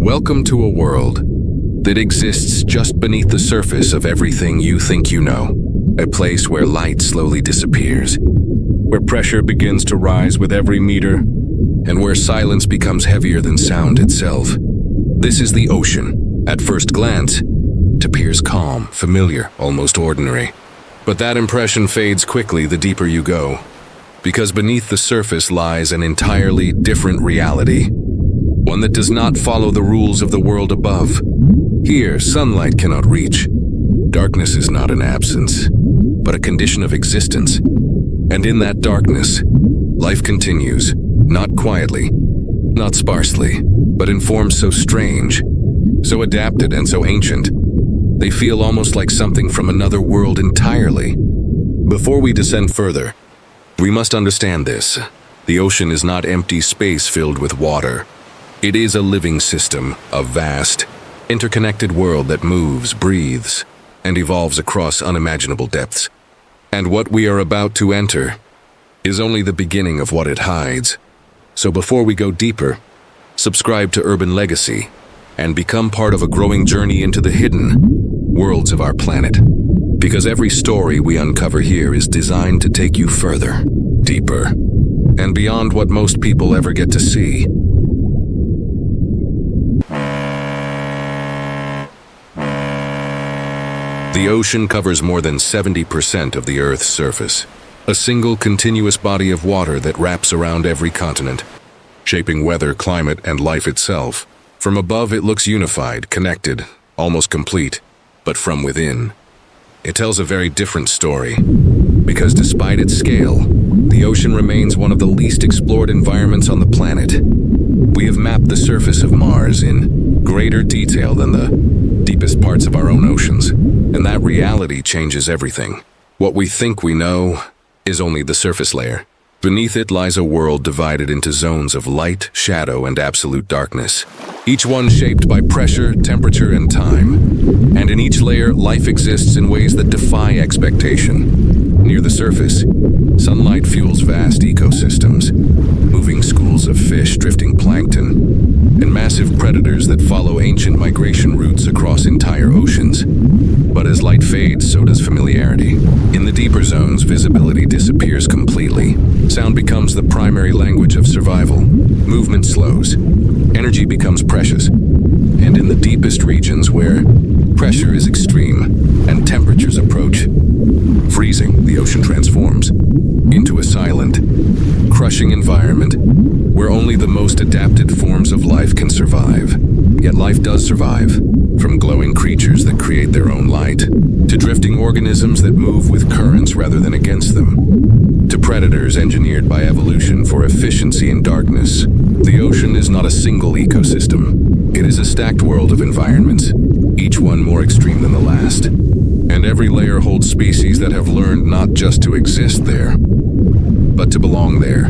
Welcome to a world that exists just beneath the surface of everything you think you know. A place where light slowly disappears, where pressure begins to rise with every meter, and where silence becomes heavier than sound itself. This is the ocean. At first glance, it appears calm, familiar, almost ordinary. But that impression fades quickly the deeper you go, because beneath the surface lies an entirely different reality, one that does not follow the rules of the world above. Here, sunlight cannot reach. Darkness is not an absence, but a condition of existence. And in that darkness, life continues, not quietly, not sparsely, but in forms so strange, so adapted and so ancient, they feel almost like something from another world entirely. Before we descend further, we must understand this. The ocean is not empty space filled with water. It is a living system, a vast, interconnected world that moves, breathes, and evolves across unimaginable depths. And what we are about to enter is only the beginning of what it hides. So before we go deeper, subscribe to Urban Legacy and become part of a growing journey into the hidden worlds of our planet. Because every story we uncover here is designed to take you further, deeper, and beyond what most people ever get to see. The ocean covers more than 70% of the Earth's surface, a single continuous body of water that wraps around every continent, shaping weather, climate, and life itself. From above, it looks unified, connected, almost complete, but from within, it tells a very different story. Because despite its scale, the ocean remains one of the least explored environments on the planet. We have mapped the surface of Mars in greater detail than the deepest parts of our own oceans, and that reality changes everything. What we think we know is only the surface layer. Beneath it lies a world divided into zones of light, shadow, and absolute darkness, each one shaped by pressure, temperature, and time. And in each layer, life exists in ways that defy expectation. Near the surface, sunlight fuels vast ecosystems, moving schools of fish, drifting plankton, and massive predators that follow ancient migration routes across entire oceans. But as light fades, so does familiarity. In the deeper zones, visibility disappears completely. Sound becomes the primary language of survival. Movement slows. Energy becomes precious. And in the deepest regions where pressure is extreme and temperatures approach freezing, the ocean transforms into a silent, crushing environment where only the most adapted forms of life can survive. Yet life does survive, from glowing creatures that create their own light, to drifting organisms that move with currents rather than against them, to predators engineered by evolution for efficiency in darkness. The ocean is not a single ecosystem. It is a stacked world of environments, each one more extreme than the last. And every layer holds species that have learned not just to exist there, but to belong there.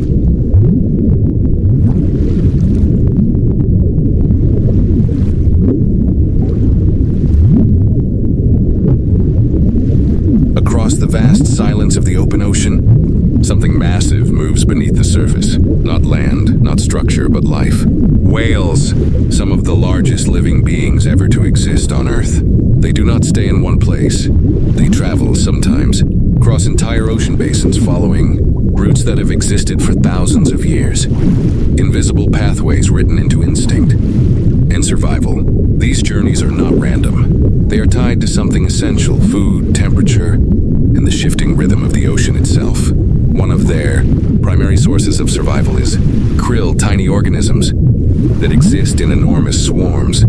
Across the vast silence of the open ocean, something massive moves beneath the surface. Not land, not structure, but life. Whales, some of the largest living beings ever to exist on Earth. They do not stay in one place. They travel, sometimes, across entire ocean basins, following routes that have existed for thousands of years. Invisible pathways written into instinct and survival. These journeys are not random. They are tied to something essential: food, temperature, and the shifting rhythm of the ocean itself. One of their primary sources of survival is krill, tiny organisms that exist in enormous swarms,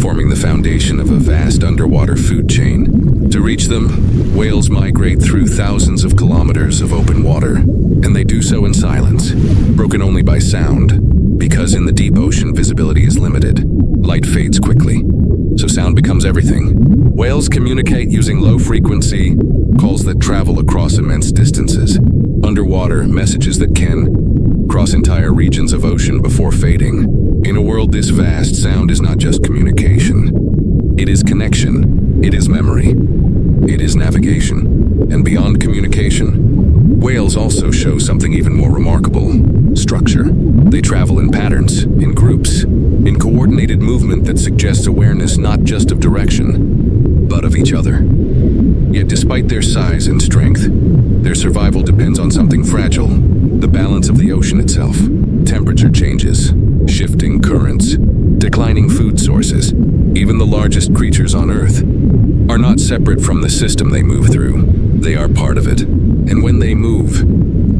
forming the foundation of a vast underwater food chain. To reach them, whales migrate through thousands of kilometers of open water, and they do so in silence, broken only by sound. Because in the deep ocean, visibility is limited. Light fades quickly, so sound becomes everything. Whales communicate using low-frequency calls that travel across immense distances. Underwater, messages that can cross entire regions of ocean before fading. In a world this vast, sound is not just communication. It is connection. It is memory. It is navigation. And beyond communication, whales also show something even more remarkable: structure. They travel in patterns, in groups, in coordinated movement that suggests awareness not just of direction, but of each other. Yet despite their size and strength, their survival depends on something fragile, the balance of the ocean itself. Temperature changes, shifting currents, declining food sources. Even the largest creatures on Earth are not separate from the system they move through. They are part of it. And when they move,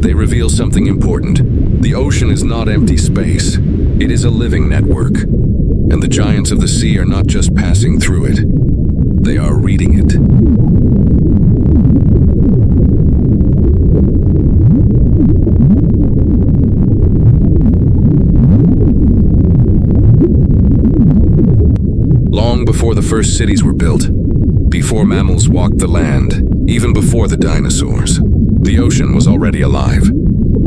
they reveal something important. The ocean is not empty space. It is a living network. And the giants of the sea are not just passing through it. They are reading it. Long before the first cities were built, before mammals walked the land, even before the dinosaurs, the ocean was already alive.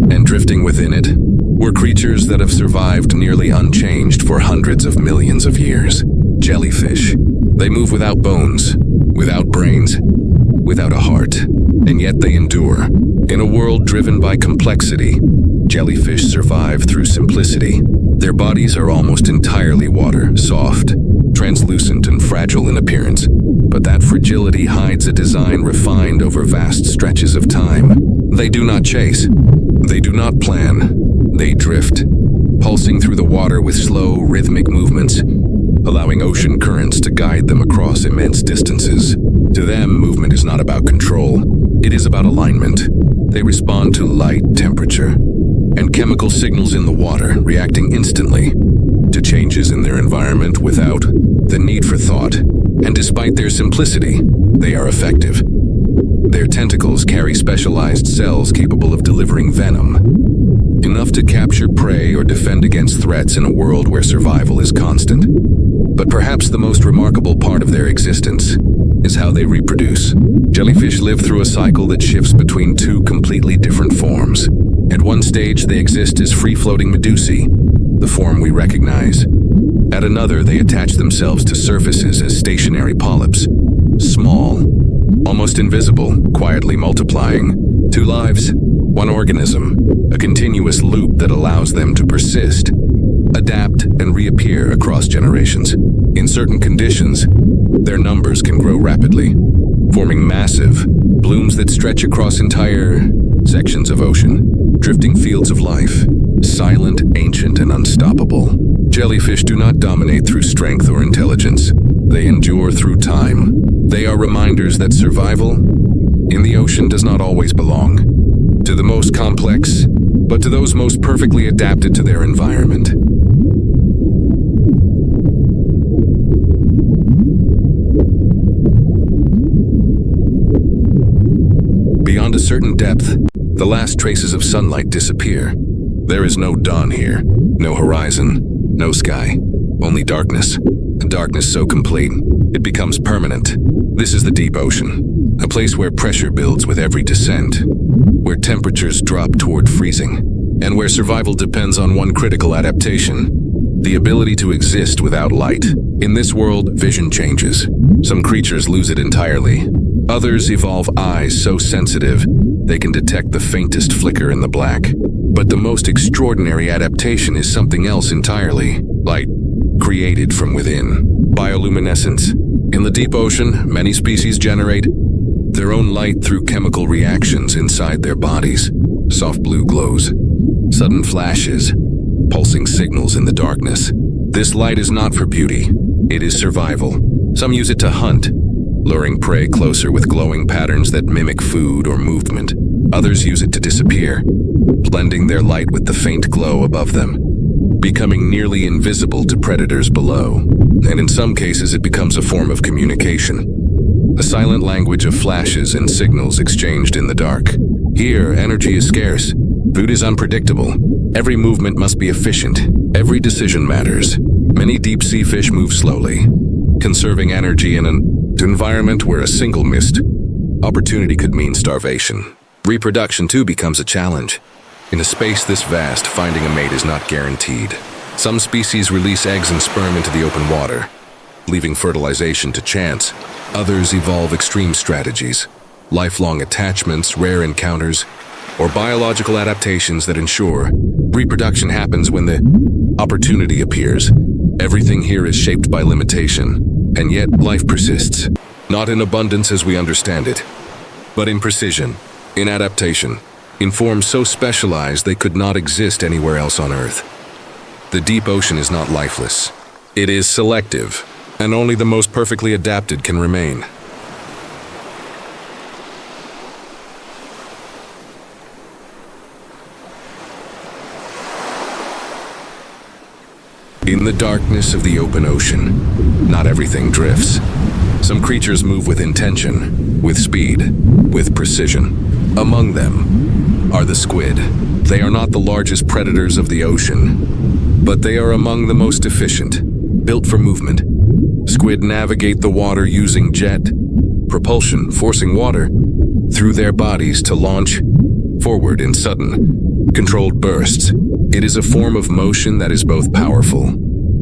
And drifting within it were creatures that have survived nearly unchanged for hundreds of millions of years. Jellyfish. They move without bones, without brains, without a heart, and yet they endure. In a world driven by complexity, jellyfish survive through simplicity. Their bodies are almost entirely water, soft, translucent, and fragile in appearance. But that fragility hides a design refined over vast stretches of time. They do not chase. They do not plan. They drift, pulsing through the water with slow, rhythmic movements, allowing ocean currents to guide them across immense distances. To them, movement is not about control. It is about alignment. They respond to light, temperature, and chemical signals in the water, reacting instantly to changes in their environment without the need for thought. And despite their simplicity, they are effective. Their tentacles carry specialized cells capable of delivering venom, enough to capture prey or defend against threats in a world where survival is constant. But perhaps the most remarkable part of their existence is how they reproduce. Jellyfish live through a cycle that shifts between two completely different forms. At one stage, they exist as free-floating medusae, the form we recognize. At another, they attach themselves to surfaces as stationary polyps, small, almost invisible, quietly multiplying. Two lives, one organism, a continuous loop that allows them to persist, adapt, and reappear across generations. In certain conditions, their numbers can grow rapidly, forming massive blooms that stretch across entire sections of ocean, drifting fields of life, silent, ancient, and unstoppable. Jellyfish do not dominate through strength or intelligence. They endure through time. They are reminders that survival in the ocean does not always belong to the most complex, but to those most perfectly adapted to their environment. Beyond a certain depth, the last traces of sunlight disappear. There is no dawn here, no horizon, no sky, only darkness. A darkness so complete, it becomes permanent. This is the deep ocean, a place where pressure builds with every descent, where temperatures drop toward freezing, and where survival depends on one critical adaptation: the ability to exist without light. In this world, vision changes. Some creatures lose it entirely. Others evolve eyes so sensitive they can detect the faintest flicker in the black. But the most extraordinary adaptation is something else entirely: light created from within. Bioluminescence. In the deep ocean, many species generate their own light through chemical reactions inside their bodies. Soft blue glows, sudden flashes, pulsing signals in the darkness. This light is not for beauty, it is survival. Some use it to hunt, luring prey closer with glowing patterns that mimic food or movement. Others use it to disappear, blending their light with the faint glow above them, becoming nearly invisible to predators below. And in some cases, it becomes a form of communication, a silent language of flashes and signals exchanged in the dark. Here, energy is scarce, food is unpredictable, every movement must be efficient, every decision matters. Many deep-sea fish move slowly, conserving energy in an environment where a single missed opportunity could mean starvation. Reproduction, too, becomes a challenge. In a space this vast, finding a mate is not guaranteed. Some species release eggs and sperm into the open water, leaving fertilization to chance. Others evolve extreme strategies, lifelong attachments, rare encounters, or biological adaptations that ensure reproduction happens when the opportunity appears. Everything here is shaped by limitation, and yet life persists. Not in abundance as we understand it, but in precision, in adaptation, in forms so specialized they could not exist anywhere else on Earth. The deep ocean is not lifeless. It is selective, and only the most perfectly adapted can remain. In the darkness of the open ocean, not everything drifts. Some creatures move with intention, with speed, with precision. Among them are the squid. They are not the largest predators of the ocean, but they are among the most efficient, built for movement. Squid navigate the water using jet propulsion, forcing water through their bodies to launch forward in sudden, controlled bursts. It is a form of motion that is both powerful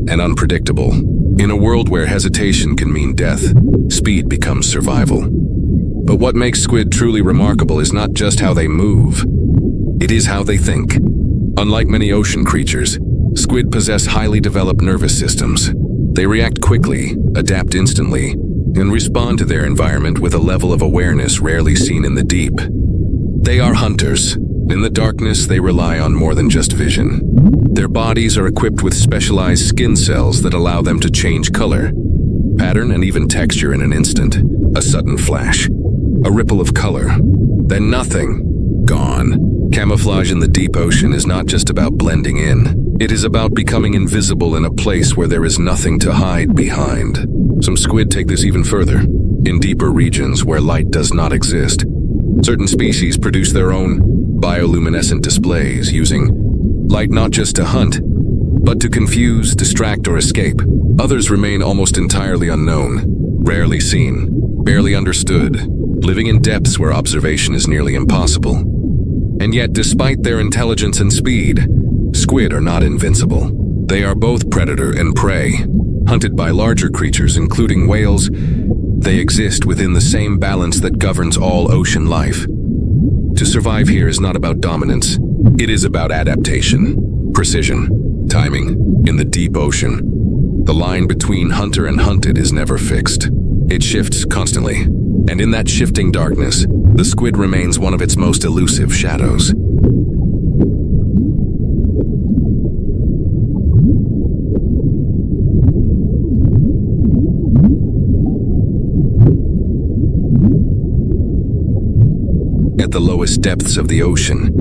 and unpredictable. In a world where hesitation can mean death, speed becomes survival. But what makes squid truly remarkable is not just how they move, it is how they think. Unlike many ocean creatures, squid possess highly developed nervous systems. They react quickly, adapt instantly, and respond to their environment with a level of awareness rarely seen in the deep. They are hunters. In the darkness, they rely on more than just vision. Their bodies are equipped with specialized skin cells that allow them to change color, pattern, and even texture in an instant. A sudden flash, a ripple of color, then nothing, gone. Camouflage in the deep ocean is not just about blending in. It is about becoming invisible in a place where there is nothing to hide behind. Some squid take this even further. In deeper regions where light does not exist, certain species produce their own bioluminescent displays, using light not just to hunt, but to confuse, distract, or escape. Others remain almost entirely unknown, rarely seen, barely understood, living in depths where observation is nearly impossible. And yet, despite their intelligence and speed, squid are not invincible. They are both predator and prey. Hunted by larger creatures, including whales, they exist within the same balance that governs all ocean life. To survive here is not about dominance. It is about adaptation, precision, timing. In the deep ocean, the line between hunter and hunted is never fixed. It shifts constantly, and in that shifting darkness, the squid remains one of its most elusive shadows. At the lowest depths of the ocean,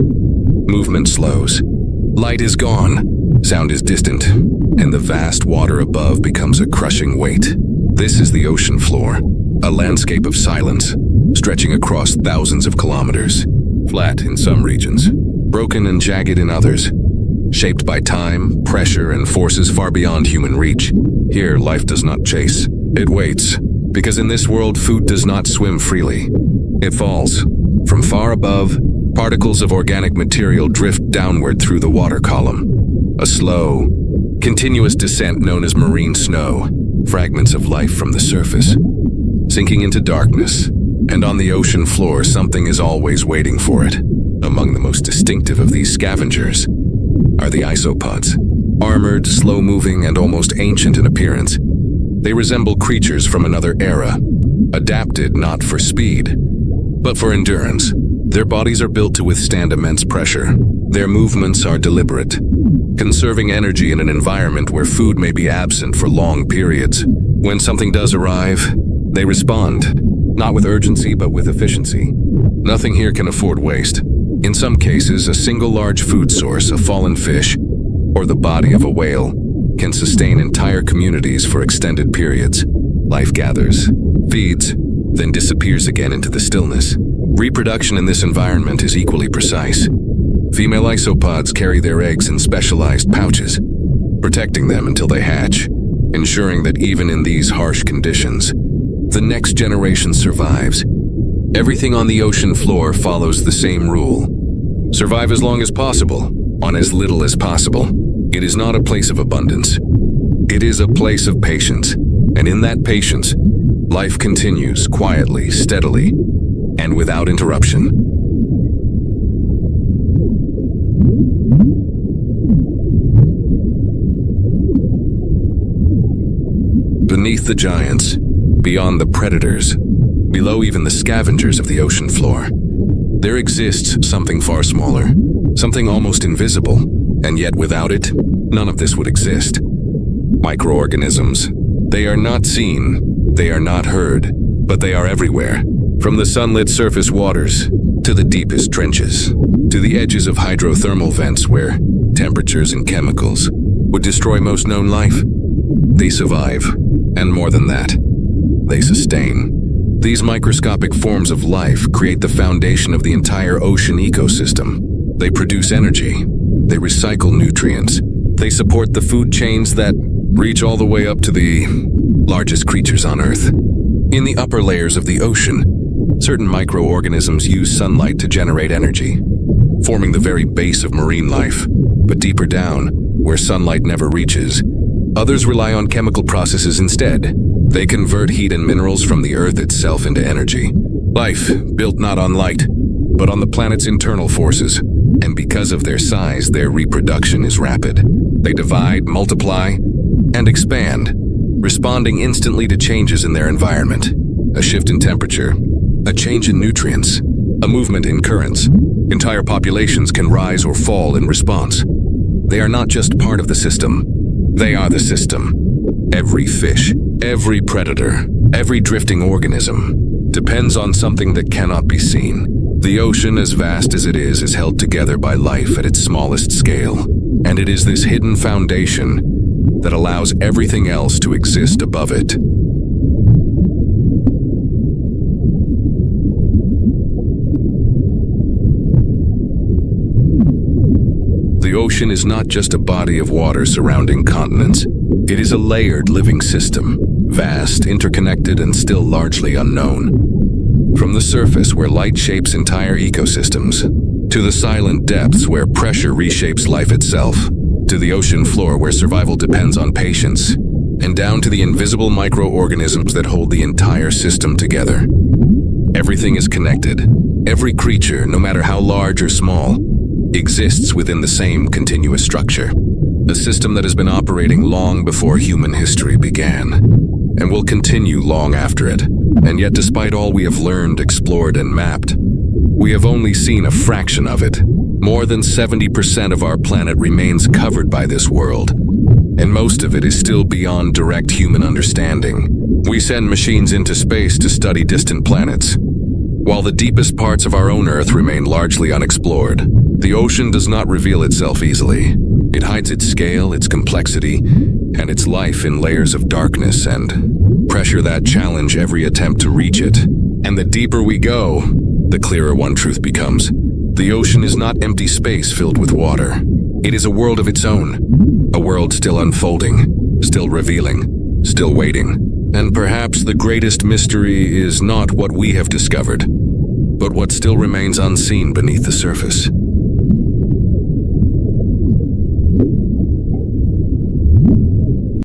movement slows. Light is gone, sound is distant, and the vast water above becomes a crushing weight. This is the ocean floor, a landscape of silence, stretching across thousands of kilometers. Flat in some regions, broken and jagged in others, shaped by time, pressure, and forces far beyond human reach. Here, life does not chase, it waits, because in this world, food does not swim freely. It falls. From far above, particles of organic material drift downward through the water column. A slow, continuous descent known as marine snow, fragments of life from the surface, sinking into darkness, and on the ocean floor something is always waiting for it. Among the most distinctive of these scavengers are the isopods. Armored, slow-moving, and almost ancient in appearance, they resemble creatures from another era, adapted not for speed, but for endurance. Their bodies are built to withstand immense pressure. Their movements are deliberate, conserving energy in an environment where food may be absent for long periods. When something does arrive, they respond, not with urgency but with efficiency. Nothing here can afford waste. In some cases, a single large food source, a fallen fish, or the body of a whale, can sustain entire communities for extended periods. Life gathers, feeds, then disappears again into the stillness. Reproduction in this environment is equally precise. Female isopods carry their eggs in specialized pouches, protecting them until they hatch, ensuring that even in these harsh conditions, the next generation survives. Everything on the ocean floor follows the same rule. Survive as long as possible, on as little as possible. It is not a place of abundance. It is a place of patience, and in that patience, life continues quietly, steadily, and without interruption. Beneath the giants, beyond the predators, below even the scavengers of the ocean floor, there exists something far smaller, something almost invisible, and yet without it, none of this would exist. Microorganisms. They are not seen, they are not heard, but they are everywhere. From the sunlit surface waters, to the deepest trenches, to the edges of hydrothermal vents where temperatures and chemicals would destroy most known life. They survive, and more than that, they sustain. These microscopic forms of life create the foundation of the entire ocean ecosystem. They produce energy, they recycle nutrients, they support the food chains that reach all the way up to the largest creatures on Earth. In the upper layers of the ocean, certain microorganisms use sunlight to generate energy, forming the very base of marine life. But deeper down, where sunlight never reaches, others rely on chemical processes instead. They convert heat and minerals from the Earth itself into energy. Life built not on light, but on the planet's internal forces. And because of their size, their reproduction is rapid. They divide, multiply, and expand, responding instantly to changes in their environment. A shift in temperature, a change in nutrients, a movement in currents. Entire populations can rise or fall in response. They are not just part of the system, they are the system. Every fish, every predator, every drifting organism depends on something that cannot be seen. The ocean, as vast as it is held together by life at its smallest scale. And it is this hidden foundation that allows everything else to exist above it. The ocean is not just a body of water surrounding continents. It is a layered living system, vast, interconnected, and still largely unknown. From the surface where light shapes entire ecosystems, to the silent depths where pressure reshapes life itself, to the ocean floor where survival depends on patience, and down to the invisible microorganisms that hold the entire system together. Everything is connected. Every creature, no matter how large or small, exists within the same continuous structure. A system that has been operating long before human history began, and will continue long after it. And yet, despite all we have learned, explored, and mapped, we have only seen a fraction of it. More than 70% of our planet remains covered by this world, and most of it is still beyond direct human understanding. We send machines into space to study distant planets, while the deepest parts of our own Earth remain largely unexplored. The ocean does not reveal itself easily. It hides its scale, its complexity, and its life in layers of darkness and pressure that challenge every attempt to reach it. And the deeper we go, the clearer one truth becomes. The ocean is not empty space filled with water. It is a world of its own. A world still unfolding, still revealing, still waiting. And perhaps the greatest mystery is not what we have discovered, but what still remains unseen beneath the surface.